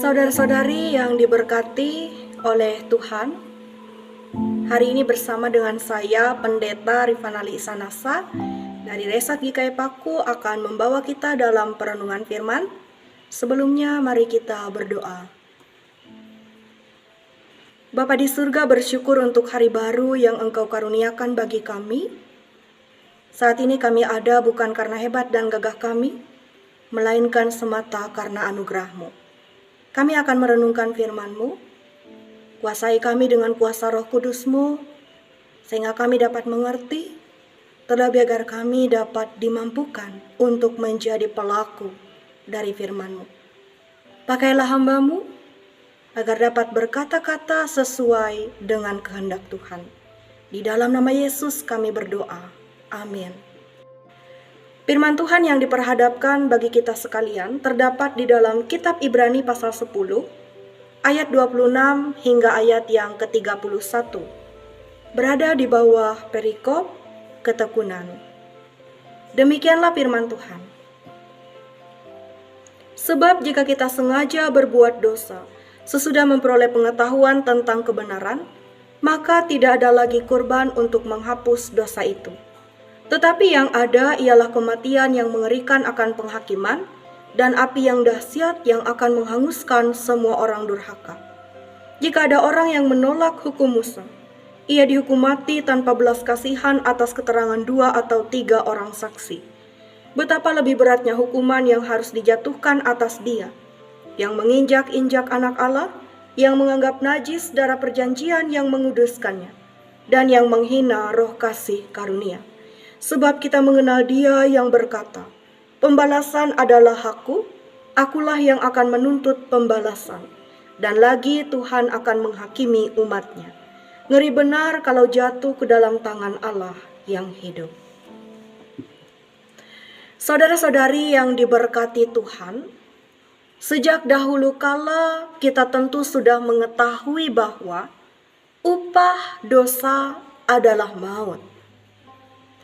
Saudara-saudari yang diberkati oleh Tuhan, hari ini bersama dengan saya, Pendeta Rifanali Isanasa dari Resat GKI Paku akan membawa kita dalam perenungan firman. Sebelumnya mari kita berdoa. Bapa di surga, bersyukur untuk hari baru yang Engkau karuniakan bagi kami. Saat ini kami ada bukan karena hebat dan gagah kami, melainkan semata karena anugerah-Mu. Kami akan merenungkan firman-Mu. Kuasai kami dengan kuasa Roh Kudus-Mu, sehingga kami dapat mengerti, terlebih agar kami dapat dimampukan untuk menjadi pelaku dari firman-Mu. Pakailah hamba-Mu, agar dapat berkata-kata sesuai dengan kehendak Tuhan. Di dalam nama Yesus kami berdoa. Amin. Firman Tuhan yang diperhadapkan bagi kita sekalian terdapat di dalam kitab Ibrani pasal 10, ayat 26 hingga ayat yang ke-31. Berada di bawah perikop ketekunan. Demikianlah firman Tuhan. Sebab jika kita sengaja berbuat dosa, sesudah memperoleh pengetahuan tentang kebenaran, maka tidak ada lagi kurban untuk menghapus dosa itu. Tetapi yang ada ialah kematian yang mengerikan akan penghakiman dan api yang dahsyat yang akan menghanguskan semua orang durhaka. Jika ada orang yang menolak hukum Musa, ia dihukum mati tanpa belas kasihan atas keterangan 2 atau 3 orang saksi. Betapa lebih beratnya hukuman yang harus dijatuhkan atas dia, yang menginjak-injak anak Allah, yang menganggap najis darah perjanjian yang menguduskannya, dan yang menghina roh kasih karunia. Sebab kita mengenal Dia yang berkata, pembalasan adalah hakku, akulah yang akan menuntut pembalasan. Dan lagi Tuhan akan menghakimi umat-Nya. Ngeri benar kalau jatuh ke dalam tangan Allah yang hidup. Saudara-saudari yang diberkati Tuhan, sejak dahulu kala kita tentu sudah mengetahui bahwa upah dosa adalah maut.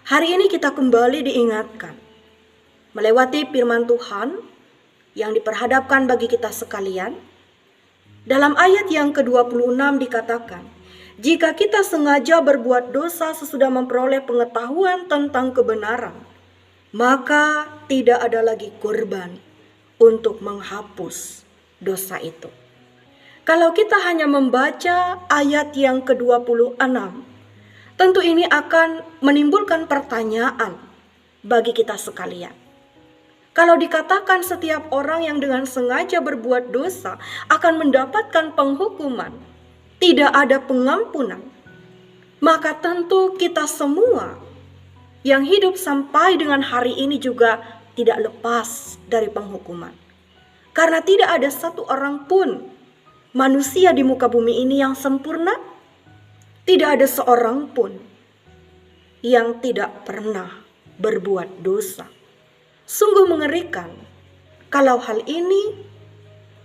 Hari ini kita kembali diingatkan melewati firman Tuhan yang diperhadapkan bagi kita sekalian. Dalam ayat yang ke-26 dikatakan, jika kita sengaja berbuat dosa sesudah memperoleh pengetahuan tentang kebenaran, maka tidak ada lagi kurban untuk menghapus dosa itu. Kalau kita hanya membaca ayat yang ke-26, tentu ini akan menimbulkan pertanyaan bagi kita sekalian. Kalau dikatakan setiap orang yang dengan sengaja berbuat dosa akan mendapatkan penghukuman, tidak ada pengampunan, maka tentu kita semua yang hidup sampai dengan hari ini juga tidak lepas dari penghukuman. Karena tidak ada satu orang pun manusia di muka bumi ini yang sempurna. Tidak ada seorang pun yang tidak pernah berbuat dosa. Sungguh mengerikan kalau hal ini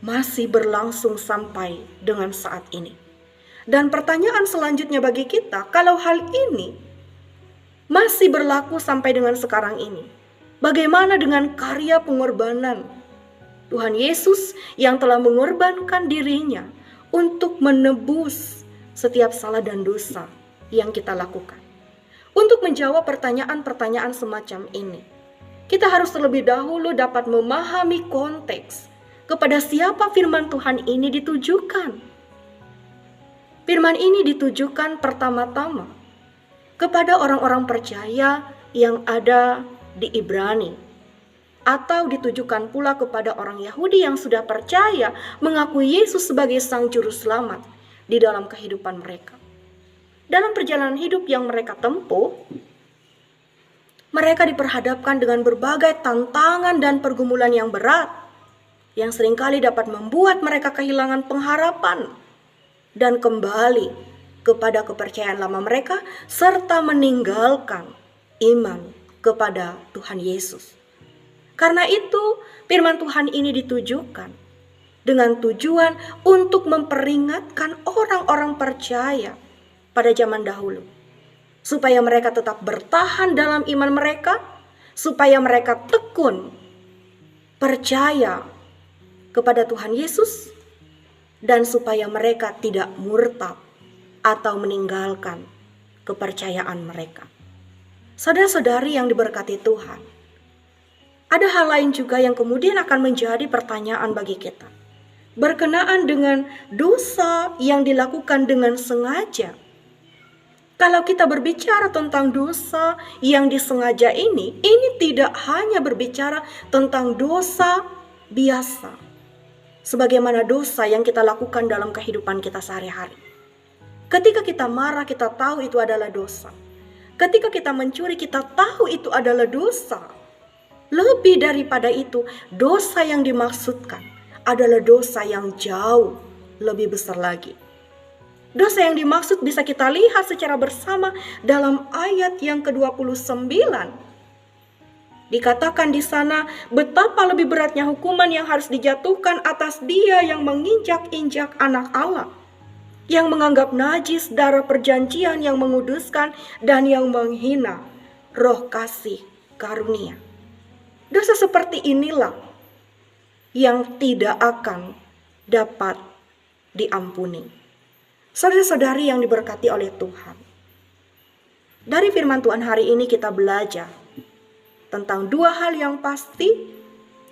masih berlangsung sampai dengan saat ini. Dan pertanyaan selanjutnya bagi kita, kalau hal ini masih berlaku sampai dengan sekarang ini, bagaimana dengan karya pengorbanan Tuhan Yesus yang telah mengorbankan dirinya untuk menebus setiap salah dan dosa yang kita lakukan? Untuk menjawab pertanyaan-pertanyaan semacam ini, kita harus terlebih dahulu dapat memahami konteks kepada siapa firman Tuhan ini ditujukan. Firman ini ditujukan pertama-tama kepada orang-orang percaya yang ada di Ibrani, atau ditujukan pula kepada orang Yahudi yang sudah percaya mengakui Yesus sebagai Sang Juru Selamat di dalam kehidupan mereka. Dalam perjalanan hidup yang mereka tempuh, mereka diperhadapkan dengan berbagai tantangan dan pergumulan yang berat, yang seringkali dapat membuat mereka kehilangan pengharapan dan kembali kepada kepercayaan lama mereka, serta meninggalkan iman kepada Tuhan Yesus. Karena itu, firman Tuhan ini ditujukan dengan tujuan untuk memperingatkan orang-orang percaya pada zaman dahulu, supaya mereka tetap bertahan dalam iman mereka, supaya mereka tekun percaya kepada Tuhan Yesus dan supaya mereka tidak murtad atau meninggalkan kepercayaan mereka. Saudara-saudari yang diberkati Tuhan, ada hal lain juga yang kemudian akan menjadi pertanyaan bagi kita. Berkenaan dengan dosa yang dilakukan dengan sengaja. Kalau kita berbicara tentang dosa yang disengaja ini tidak hanya berbicara tentang dosa biasa. Sebagaimana dosa yang kita lakukan dalam kehidupan kita sehari-hari. Ketika kita marah, kita tahu itu adalah dosa. Ketika kita mencuri, kita tahu itu adalah dosa. Lebih daripada itu, dosa yang dimaksudkan adalah dosa yang jauh lebih besar lagi. Dosa yang dimaksud bisa kita lihat secara bersama dalam ayat yang ke-29. Dikatakan di sana, betapa lebih beratnya hukuman yang harus dijatuhkan atas dia yang menginjak-injak anak Allah, yang menganggap najis darah perjanjian yang menguduskan dan yang menghina roh kasih karunia. Dosa seperti inilah yang tidak akan dapat diampuni. Saudara-saudari yang diberkati oleh Tuhan, dari firman Tuhan hari ini kita belajar tentang dua hal yang pasti.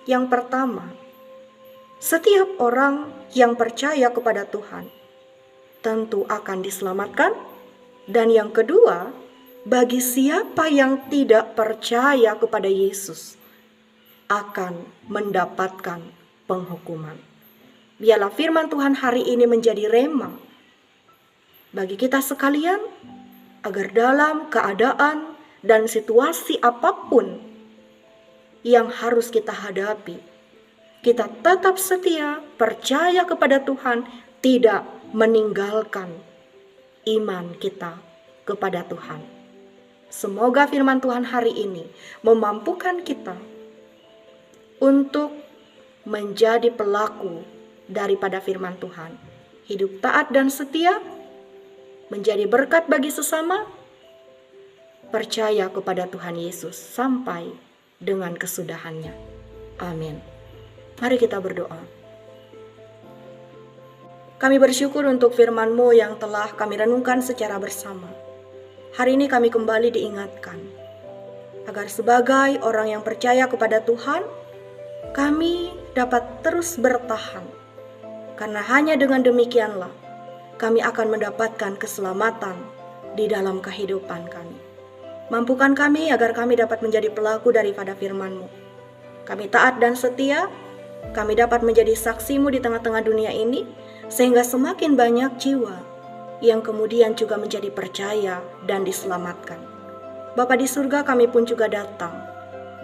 Yang pertama, setiap orang yang percaya kepada Tuhan tentu akan diselamatkan. Dan yang kedua, bagi siapa yang tidak percaya kepada Yesus akan mendapatkan penghukuman. Biarlah firman Tuhan hari ini menjadi rema bagi kita sekalian, agar dalam keadaan dan situasi apapun yang harus kita hadapi, kita tetap setia, percaya kepada Tuhan, tidak meninggalkan iman kita kepada Tuhan. Semoga firman Tuhan hari ini memampukan kita untuk menjadi pelaku daripada firman Tuhan. Hidup taat dan setia, menjadi berkat bagi sesama, percaya kepada Tuhan Yesus sampai dengan kesudahannya. Amin. Mari kita berdoa. Kami bersyukur untuk firman-Mu yang telah kami renungkan secara bersama. Hari ini kami kembali diingatkan, agar sebagai orang yang percaya kepada Tuhan, kami dapat terus bertahan. Karena hanya dengan demikianlah, kami akan mendapatkan keselamatan di dalam kehidupan kami. Mampukan kami agar kami dapat menjadi pelaku daripada firman-Mu. Kami taat dan setia, kami dapat menjadi saksi-Mu di tengah-tengah dunia ini, sehingga semakin banyak jiwa yang kemudian juga menjadi percaya dan diselamatkan. Bapa di surga, kami pun juga datang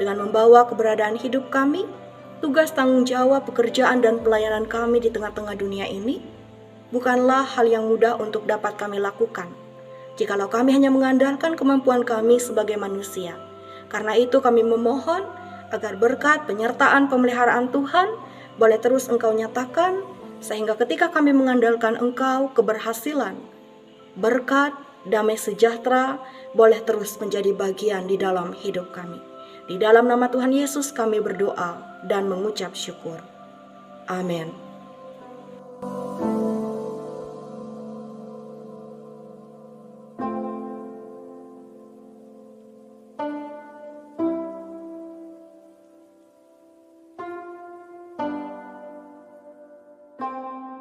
dengan membawa keberadaan hidup kami, tugas tanggung jawab, pekerjaan dan pelayanan kami di tengah-tengah dunia ini, bukanlah hal yang mudah untuk dapat kami lakukan, jikalau kami hanya mengandalkan kemampuan kami sebagai manusia. Karena itu kami memohon agar berkat penyertaan pemeliharaan Tuhan boleh terus Engkau nyatakan, sehingga ketika kami mengandalkan Engkau, keberhasilan, berkat, damai sejahtera boleh terus menjadi bagian di dalam hidup kami. Di dalam nama Tuhan Yesus kami berdoa dan mengucap syukur. Amin.